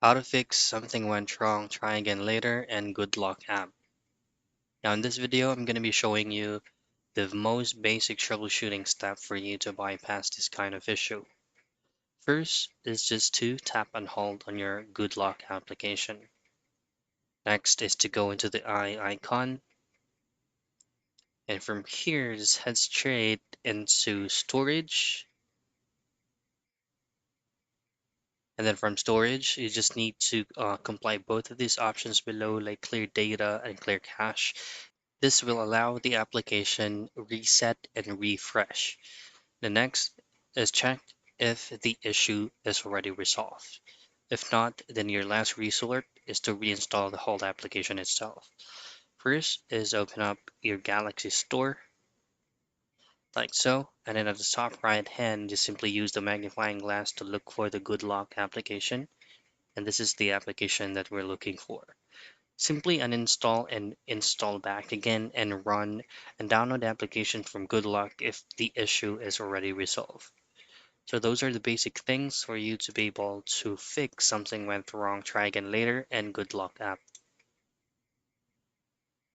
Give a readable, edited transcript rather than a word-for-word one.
How to fix something went wrong, try again later, and Goodlock app. Now in this video, I'm going to be showing you the most basic troubleshooting step for you to bypass this kind of issue. First is just to tap and hold on your Goodlock application. Next is to go into the eye icon, and from here just head straight into storage. And then from storage, you just need to comply both of these options below, like clear data and clear cache. This will allow the application reset and refresh. The next is check if the issue is already resolved. If not, then your last resort is to reinstall the whole application itself. First is open up your Galaxy Store, like so, and then at the top right hand, just simply use the magnifying glass to look for the Goodlock application, and this is the application that we're looking for. Simply uninstall and install back again and run and download the application from Goodlock if the issue is already resolved. So those are the basic things for you to be able to fix something went wrong, try again later, and Goodlock app.